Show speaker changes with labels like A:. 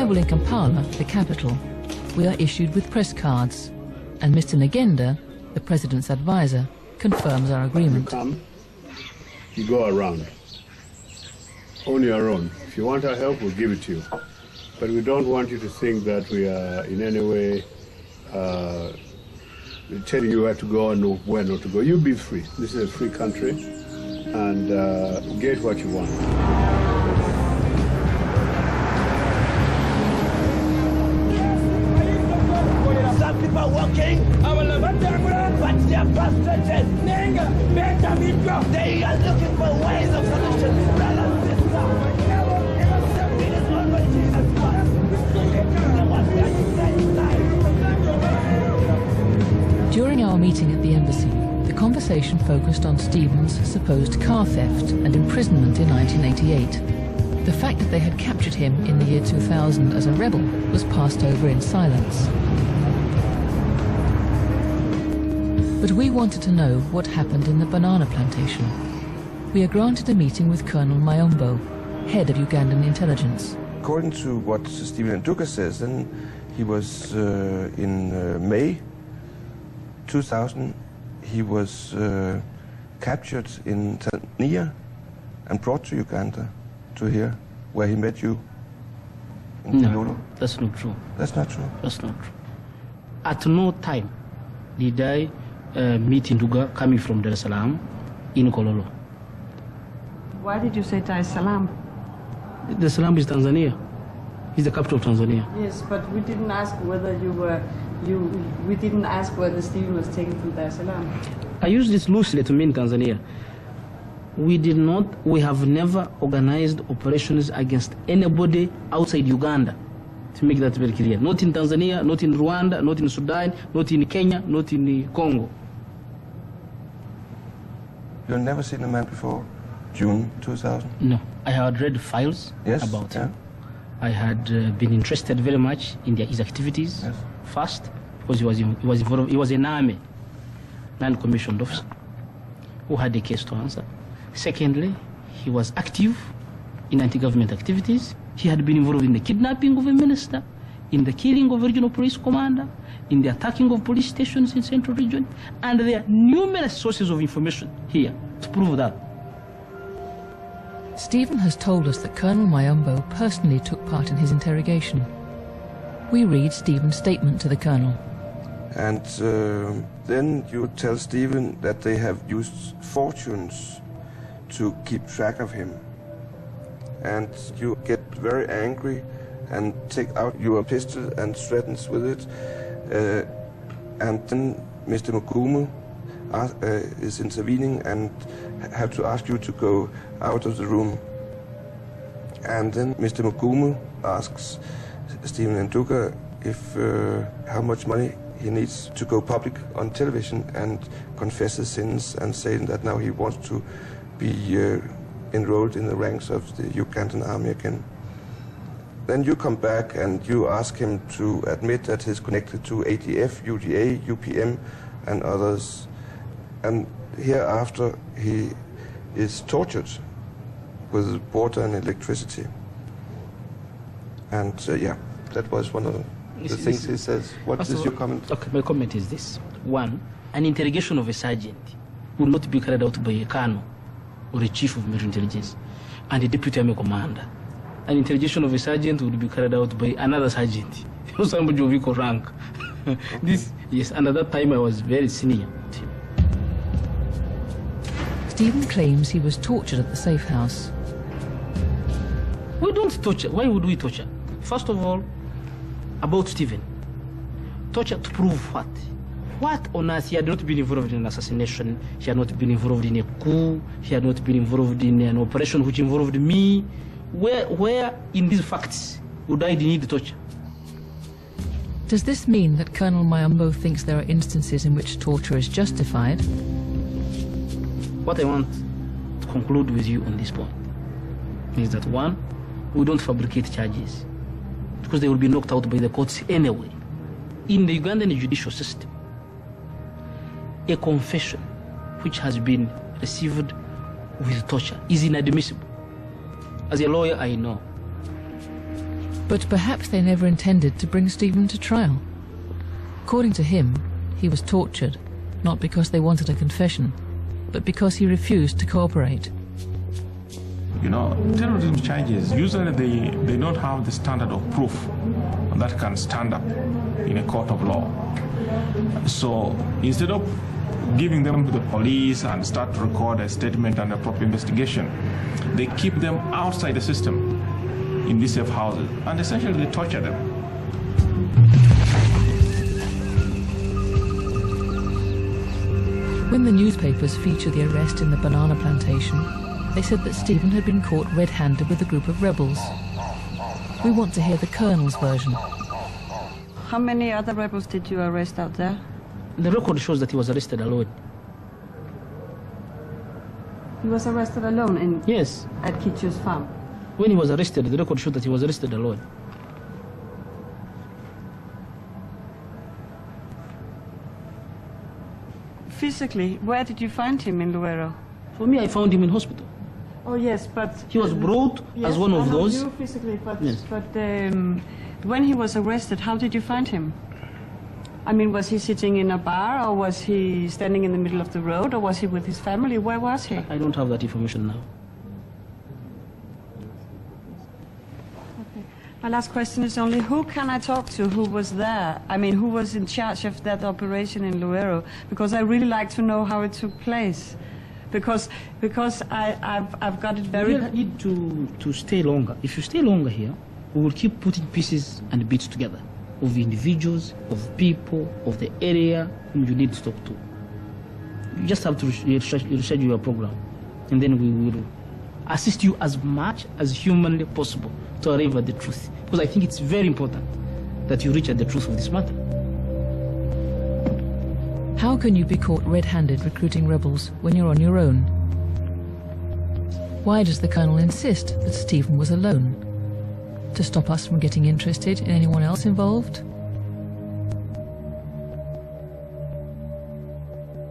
A: arrival in Kampala, the capital, we are issued with press cards, and Mr. Ngenda, the President's advisor, confirms our agreement.
B: You come, you go around, on your own. If you want our help, we'll give it to you. But we don't want you to think that we are in any way telling you where to go and where not to go. You be free. This is a free country, and get what you want.
C: Some people are working, but they are frustrated. They are looking for ways of solution. Brother,
A: During our meeting at the embassy, the conversation focused on Stephen's supposed car theft and imprisonment in 1988. The fact that they had captured him in the year 2000 as a rebel was passed over in silence. But we wanted to know what happened in the banana plantation. We are granted a meeting with Colonel Mayombo, head of Ugandan intelligence.
D: According to what Stephen Nduka says, then he was in May 2000, he was captured in Tanzania and brought to Uganda, to here, where he met you in
E: No, that's not true.
D: That's not true?
E: That's not true. At no time did I meet Nduga coming from Dar es Salaam in Kololo.
F: Why did you say Dar es Salaam?
E: Dar es Salaam is Tanzania. It's the capital of Tanzania.
F: Yes, but we didn't ask whether we didn't ask whether Stephen was taken from Dar es Salaam.
E: I use this loosely to mean Tanzania. We have never organized operations against anybody outside Uganda, to make that very clear. Not in Tanzania, not in Rwanda, not in Sudan, not in Kenya, not in Congo.
D: You've never seen a man before June 2000?
E: No, I had read files about him. I had been interested very much in his activities.
D: Yes.
E: First, because he was an army, non-commissioned officer, who had a case to answer. Secondly, he was active in anti-government activities. He had been involved in the kidnapping of a minister, in the killing of a regional police commander, in the attacking of police stations in Central Region, and there are numerous sources of information here to prove that.
A: Stephen has told us that Colonel Mayombo personally took part in his interrogation. We read Stephen's statement to the Colonel.
D: And then you tell Stephen that they have used fortunes to keep track of him. And you get very angry and take out your pistol and threatens with it. And then Mr. Mukumu is intervening and have to ask you to go out of the room. And then Mr. Mukumu asks Stephen Nduka if how much money he needs to go public on television and confess his sins and saying that now he wants to be enrolled in the ranks of the Ugandan army again. Then you come back and you ask him to admit that he's connected to ADF, UDA, UPM and others. And hereafter he is tortured with water and electricity. And yeah, that was one of the things he says. What is your comment?
E: Okay, my comment is this. One, an interrogation of a sergeant would not be carried out by a colonel or a chief of military intelligence and a deputy army commander. An interrogation of a sergeant would be carried out by another sergeant, somebody of equal rank. Yes, and at that time I was very senior.
A: Stephen claims he was tortured at the safe house.
E: We don't torture. Why would we torture? First of all, about Stephen. Torture to prove what? What on earth? He had not been involved in an assassination. He had not been involved in a coup. He had not been involved in an operation which involved me. Where in these facts would I need torture?
A: Does this mean that Colonel Mayombo thinks there are instances in which torture is justified?
E: What I want to conclude with you on this point is that one, we don't fabricate charges because they will be knocked out by the courts anyway. In the Ugandan judicial system, a confession which has been received with torture is inadmissible. As a lawyer, I know.
A: But perhaps they never intended to bring Stephen to trial. According to him, he was tortured, not because they wanted a confession, but because he refused to cooperate.
G: You know, terrorism charges, usually they don't have the standard of proof that can stand up in a court of law. So instead of giving them to the police and start to record a statement and a proper investigation, they keep them outside the system in these safe houses, and essentially they torture them.
A: When the newspapers featured the arrest in the banana plantation, they said that Stephen had been caught red-handed with a group of rebels. We want to hear the Colonel's version.
F: How many other rebels did you arrest out there?
E: The record shows that he was arrested alone.
F: He was arrested alone
E: Yes.
F: at Kichu's farm.
E: When he was arrested, the record showed that he was arrested alone.
F: Physically, where did you find him in Luero?
E: For me, I found him in hospital.
F: Oh yes, but
E: He was brought
F: yes,
E: as one of
F: I know
E: those.
F: you physically, but
E: Yes.
F: When he was arrested, how did you find him? I mean, was he sitting in a bar, or was he standing in the middle of the road, or was he with his family? Where was he?
E: I don't have that information now.
F: My last question is only, who can I talk to who was there? I mean, who was in charge of that operation in Luero? Because I really like to know how it took place. Because I've got it very...
E: We need to stay longer. If you stay longer here, we will keep putting pieces and bits together of individuals, of people, of the area whom you need to talk to. You just have to reschedule your program, and then we will assist you as much as humanly possible to arrive at the truth. Because I think it's very important that you reach at the truth of this matter.
A: How can you be caught red-handed recruiting rebels when you're on your own? Why does the Colonel insist that Stephen was alone? To stop us from getting interested in anyone else involved?